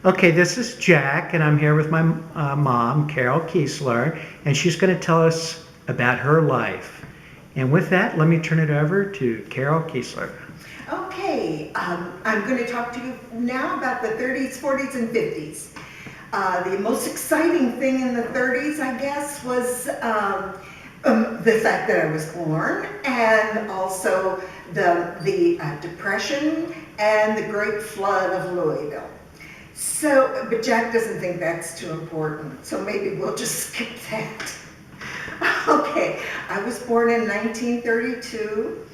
Okay, this is Jack, and I'm here with my mom, Carol Kiesler, and she's going to tell us about her life. And with that, let me turn it over to Carol Kiesler. Okay, I'm going to talk to you now about the 30s, 40s, and 50s. The most exciting thing in the 30s, I guess, was the fact that I was born, and also the Depression and the Great Flood of Louisville. So, but Jack doesn't think that's too important, so maybe we'll just skip that. Okay, I was born in 1932.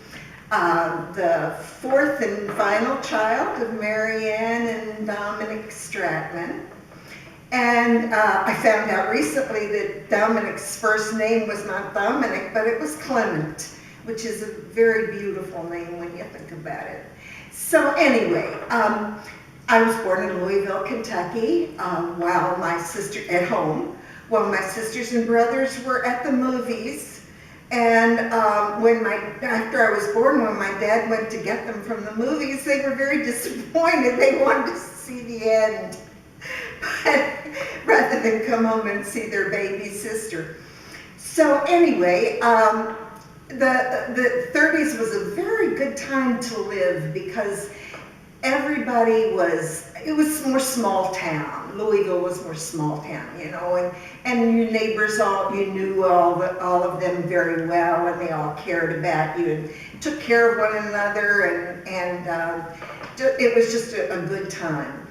The fourth and final child of Mary Ann and Dominic Stratman. And I found out recently that Dominic's first name was not Dominic, but it was Clement, which is a very beautiful name when you think about it. So anyway, I was born in Louisville, Kentucky, while my sisters and brothers were at the movies. And after I was born, when my dad went to get them from the movies, they were very disappointed. They wanted to see the end, but rather than come home and see their baby sister. So anyway, the 30s was a very good time to live because it was more small town. Louisville was more small town, and your neighbors you knew all of them very well, and they all cared about you and took care of one another, and it was just a good time.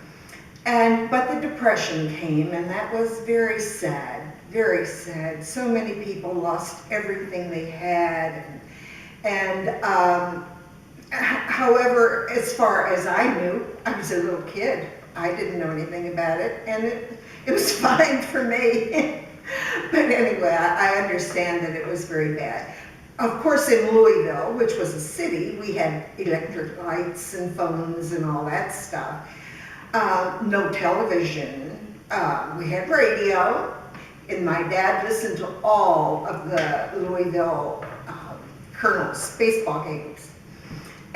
But the Depression came, and that was very sad, very sad. So many people lost everything they had, however, as far as I knew, I was a little kid. I didn't know anything about it, and it was fine for me. But anyway, I understand that it was very bad. Of course, in Louisville, which was a city, we had electric lights and phones and all that stuff. No television. We had radio, and my dad listened to all of the Louisville Colonels baseball games.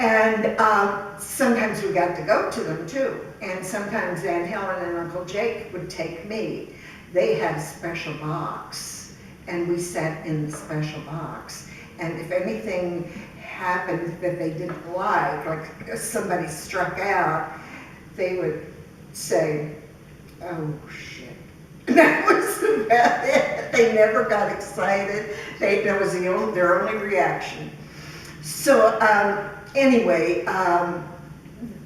And sometimes we got to go to them too. And sometimes Aunt Helen and Uncle Jake would take me. They had a special box, and we sat in the special box. And if anything happened that they didn't like if somebody struck out, they would say, "Oh shit." That was about it. They never got excited. That was their only reaction. So anyway,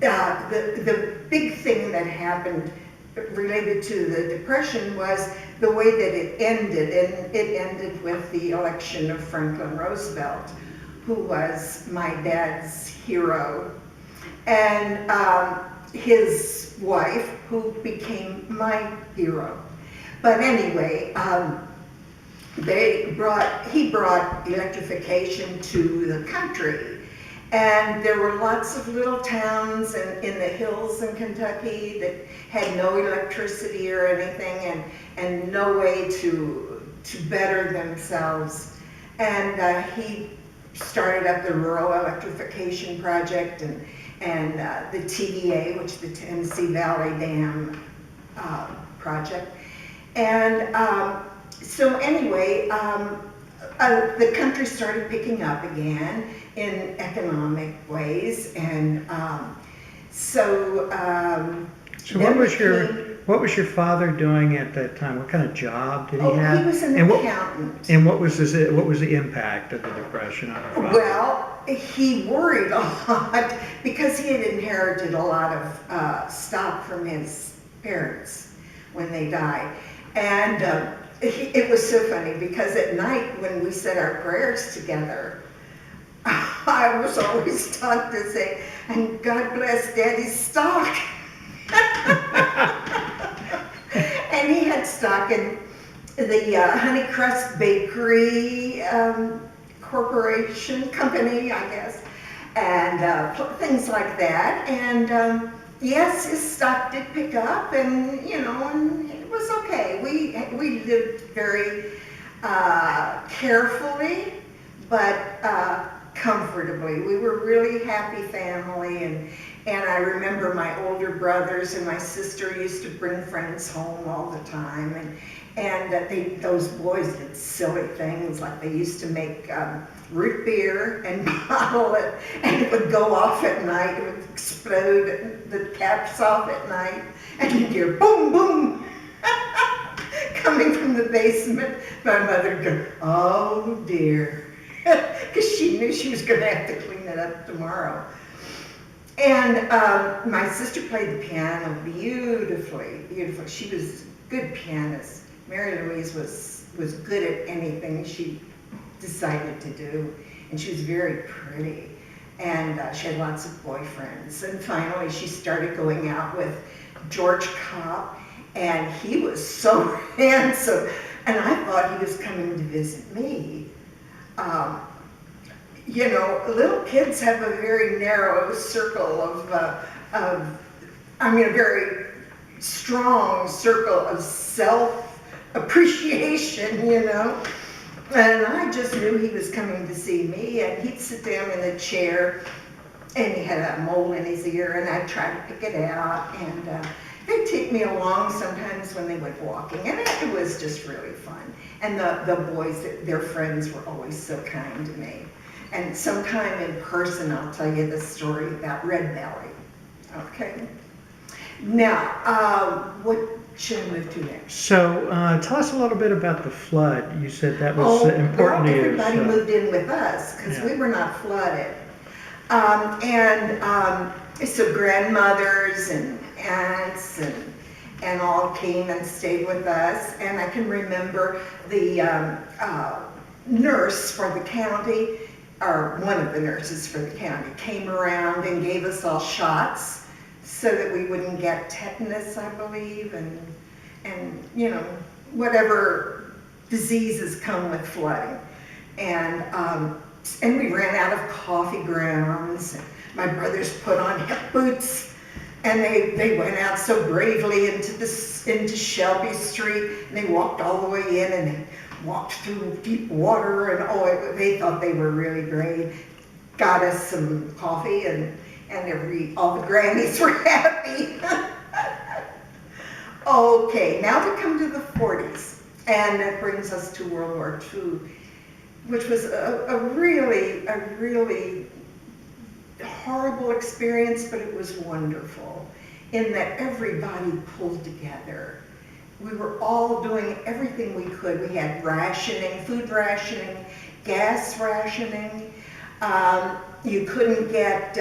the big thing that happened related to the Depression was the way that it ended, and it ended with the election of Franklin Roosevelt, who was my dad's hero, and his wife, who became my hero. But anyway, he brought electrification to the country. And there were lots of little towns in the hills in Kentucky that had no electricity or anything, and no way to better themselves. And he started up the Rural Electrification Project and the TVA, which is the Tennessee Valley Dam project. And so anyway, the country started picking up again in economic ways, and So what was your father doing at that time? What kind of job did he have? He was an accountant. And what was the impact of the Depression on your father? Well, he worried a lot because he had inherited a lot of stock from his parents when they died. And it was so funny because at night when we said our prayers together, I was always taught to say, "And God bless Daddy's stock." And he had stock in the Honeycrust Bakery company, I guess, and things like that. And yes, his stock did pick up, and and it was okay. We lived very carefully, but comfortably. We were really happy family, And I remember my older brothers and my sister used to bring friends home all the time. And those boys did silly things, like they used to make root beer and bottle it, and it would go off at night. It would explode, the caps off at night, and you'd hear boom, boom, coming from the basement. My mother would go, oh dear, because she knew she was going to have to clean it up tomorrow. And my sister played the piano beautifully, beautifully. She was a good pianist. Mary Louise was good at anything she decided to do, and she was very pretty. And she had lots of boyfriends. And finally, she started going out with George Kopp, and he was so handsome. And I thought he was coming to visit me. You know, little kids have a very narrow circle a very strong circle of self-appreciation, you know. And I just knew he was coming to see me, and he'd sit down in the chair, and he had a mole in his ear, and I'd try to pick it out, and they'd take me along sometimes when they went walking, and it was just really fun. And the boys, their friends, were always so kind to me. And sometime in person, I'll tell you the story about Red Belly. Okay. Now, what should I move to next? So tell us a little bit about the flood. You said that was important to you. Everybody moved in with us because we were not flooded. So grandmothers and aunts and all came and stayed with us. And I can remember the nurse for the county, or one of the nurses for the county, came around and gave us all shots so that we wouldn't get tetanus, I believe, and you know, whatever diseases come with flooding. And we ran out of coffee grounds. My brothers put on hip boots, and they went out so bravely into Shelby Street, and they walked all the way in, and they walked through deep water, and they thought they were really great. Got us some coffee, and all the grannies were happy. Okay, now we come to the 40s, and that brings us to World War II, which was a really horrible experience, but it was wonderful in that everybody pulled together. We were all doing everything we could. We had rationing, food rationing, gas rationing. You couldn't get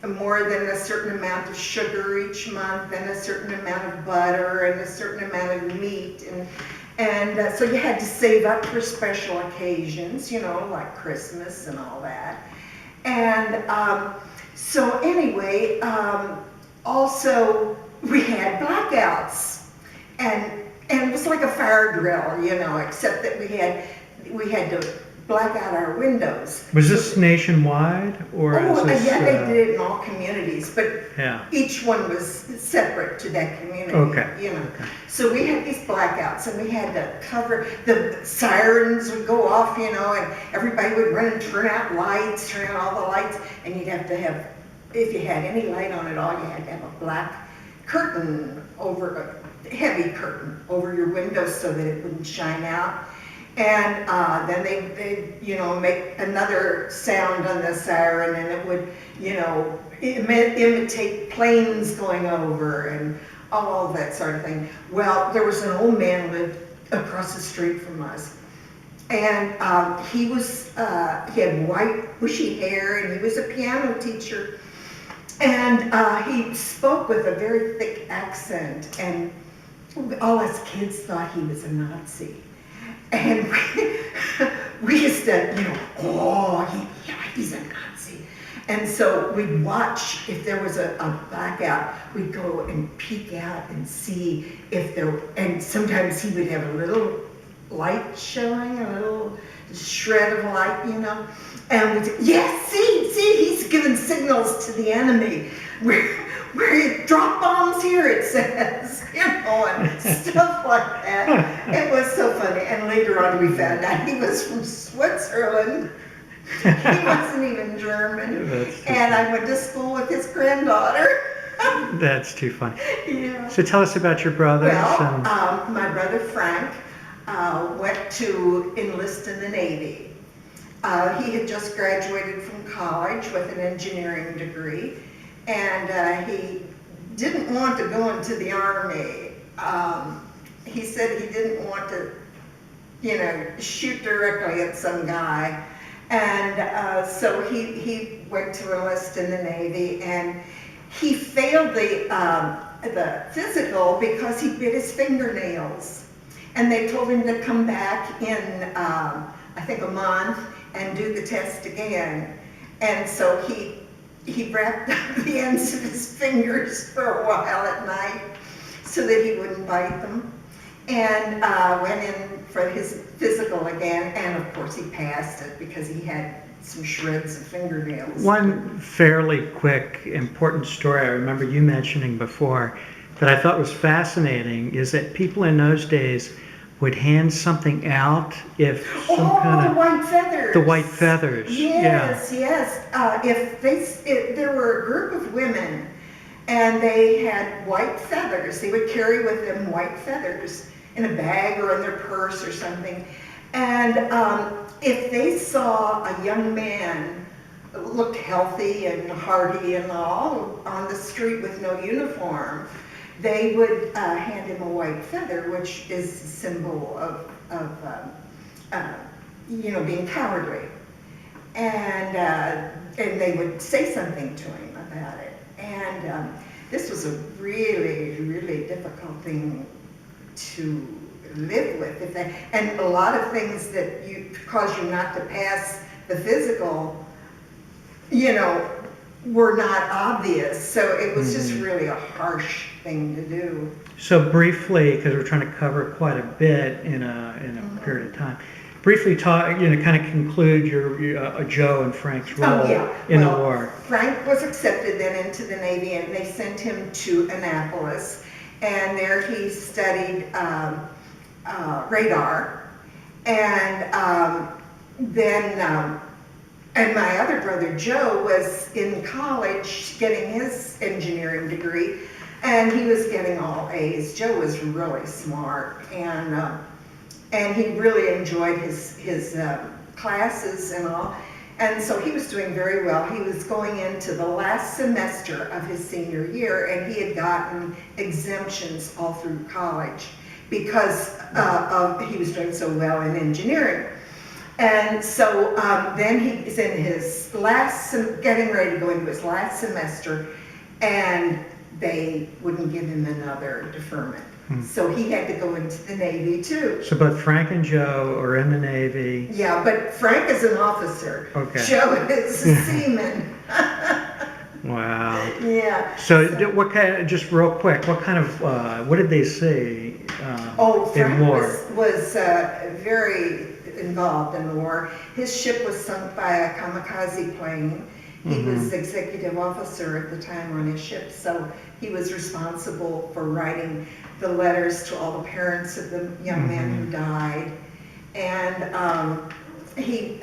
more than a certain amount of sugar each month, and a certain amount of butter, and a certain amount of meat, and so you had to save up for special occasions, you know, like Christmas and all that. And so anyway, also we had blackouts, and it was like a fire drill, you know, except that we had to black out our windows. Was this nationwide, or? Oh, they did it in all communities, but yeah, each one was separate to that community. Okay. You know, Okay. so we had these blackouts, and we had to cover. The sirens would go off, you know, and everybody would run and turn out all the lights, and you'd have to have, if you had any light on at all, you had to have a black curtain a heavy curtain over your windows so that it wouldn't shine out. And then they you know, make another sound on the siren, and it would, you know, imitate planes going over and all that sort of thing. Well, there was an old man lived across the street from us, and he had white bushy hair, and he was a piano teacher, and he spoke with a very thick accent, and all us kids thought he was a Nazi. And we used to, you know, he's a Nazi. And so we'd watch, if there was a blackout, we'd go and peek out and see if and sometimes he would have a little light showing, a little shred of light, you know. And we'd say, yes, see, he's giving signals to the enemy. Where drop bombs here, it says, you know, and stuff like that. It was so funny. And later on we found out he was from Switzerland. He wasn't even German. That's too And I funny. went to school with his granddaughter. That's too funny. Yeah. So tell us about your brothers. Well, my brother Frank went to enlist in the Navy. He had just graduated from college with an engineering degree, and he didn't want to go into the Army. He said he didn't want to, shoot directly at some guy. And so he went to enlist in the Navy, and he failed the physical because he bit his fingernails. And they told him to come back in, I think, a month and do the test again. And so he wrapped up the ends of his fingers for a while at night so that he wouldn't bite them. And went in for his physical again, and of course he passed it because he had some shreds of fingernails. One fairly quick, important story I remember you mentioning before that I thought was fascinating is that people in those days would hand something out if some the white feathers. The white feathers. Yes, yes. If there were a group of women and they had white feathers, they would carry with them white feathers in a bag or in their purse or something. And if they saw a young man looked healthy and hearty and all on the street with no uniform, they would hand him a white feather, which is a symbol of being cowardly. And they would say something to him about it. And this was a really, really difficult thing to live with. And a lot of things that cause you not to pass the physical, were not obvious. So it was just really a harsh thing to do. So briefly, because we're trying to cover quite a bit in a period of time, briefly talk, kind of conclude your Joe and Frank's role in the war. Frank was accepted then into the Navy, and they sent him to Annapolis, and there he studied radar, and then and my other brother Joe was in college getting his engineering degree, and he was getting all A's. Joe was really smart, and he really enjoyed his classes and all. And so he was doing very well. He was going into the last semester of his senior year, and he had gotten exemptions all through college because he was doing so well in engineering. And so then he's in his getting ready to go into his last semester, and they wouldn't give him another deferment. So he had to go into the Navy too. So both Frank and Joe are in the Navy. Yeah, but Frank is an officer. Okay. Joe is a seaman. Wow. Yeah. So what kind? Just real quick, what kind of? What did they say in Frank war? was very involved in the war. His ship was sunk by a kamikaze plane. He was executive officer at the time on his ship, so he was responsible for writing the letters to all the parents of the young man who died. And he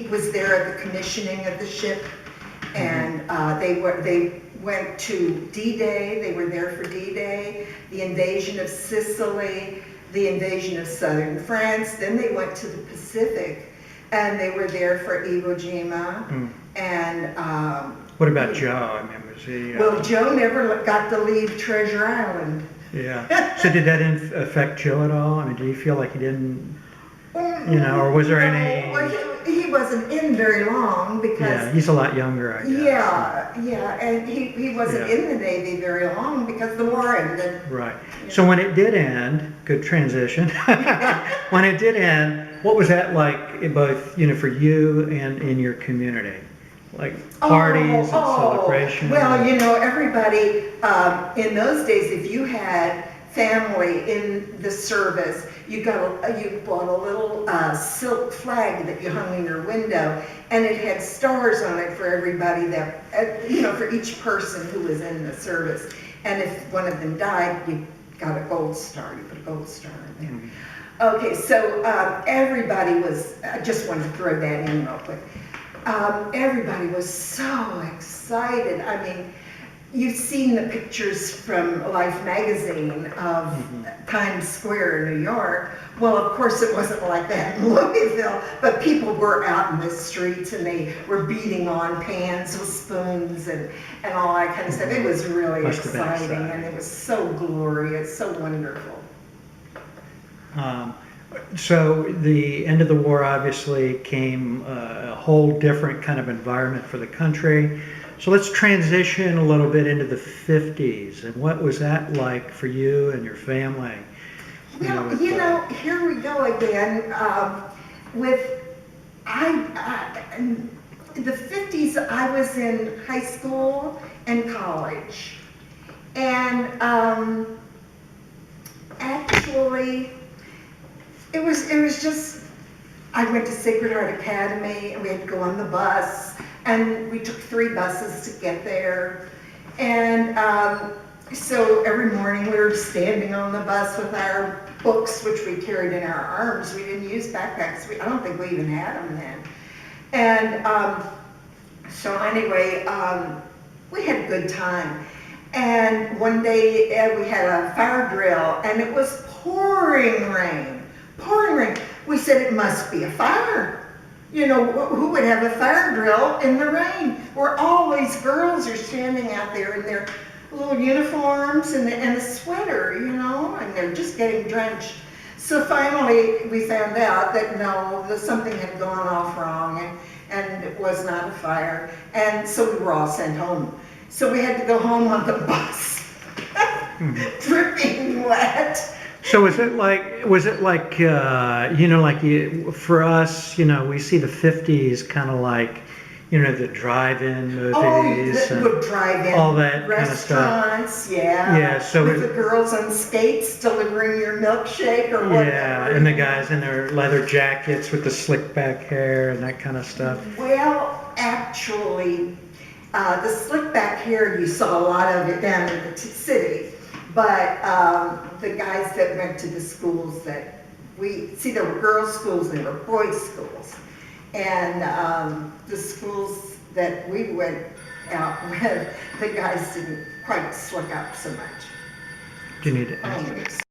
was there at the commissioning of the ship, and they went to D-Day. They were there for D-Day, the invasion of Sicily, the invasion of southern France. Then they went to the Pacific, and they were there for Iwo Jima. And what about Joe? I mean, was he? well, Joe never got to leave Treasure Island. Yeah. So did that affect Joe at all? I mean, do you feel like he didn't? Or was there any? Well, he wasn't in very long because. Yeah, he's a lot younger, I guess. Yeah, and he wasn't in the Navy very long because the war ended. Right. So when it did end, good transition. When it did end, what was that like, both for you and in your community? Like parties and celebration? Well, everybody in those days, if you had family in the service, you bought a little silk flag that you hung in your window, and it had stars on it for everybody that, for each person who was in the service. And if one of them died, you got a gold star. You put a gold star in there. Okay, so everybody was, I just wanted to throw that in real quick. Everybody was so excited. I mean, you've seen the pictures from Life magazine of Times Square in New York. Well, of course it wasn't like that in Louisville, but people were out in the streets and they were beating on pans with spoons and all that kind of stuff. It was really Must have been exciting exciting. and it was so glorious, so wonderful. So the end of the war obviously came a whole different kind of environment for the country. So let's transition a little bit into the 50s. And what was that like for you and your family? Well, with, here we go again. In the 50s, I was in high school and college. And actually, it was just, I went to Sacred Heart Academy and we had to go on the bus. And we took 3 buses to get there. And so every morning we were standing on the bus with our books, which we carried in our arms. We didn't use backpacks. I don't think we even had them then. And so anyway, we had a good time. And one day we had a fire drill and it was pouring rain, pouring rain. We said it must be a fire. You know, who would have a fire drill in the rain? Where all these girls are standing out there in their little uniforms and a sweater, and they're just getting drenched. So finally we found out that no, something had gone off wrong and it was not a fire. And so we were all sent home. So we had to go home on the bus, dripping wet. So was it like for us, we see the 50s kind of like, the drive-in movies Would drive in all that kind of stuff. Restaurants, yeah. Yeah, so with the girls on skates delivering your milkshake or whatever. Yeah, and the guys in their leather jackets with the slick back hair and that kind of stuff. Well, actually, the slick back hair, you saw a lot of it down in the city. But the guys that went to the schools that there were girls' schools and there were boys' schools. And the schools that we went out with, the guys didn't quite slick up so much. Do you need to answer?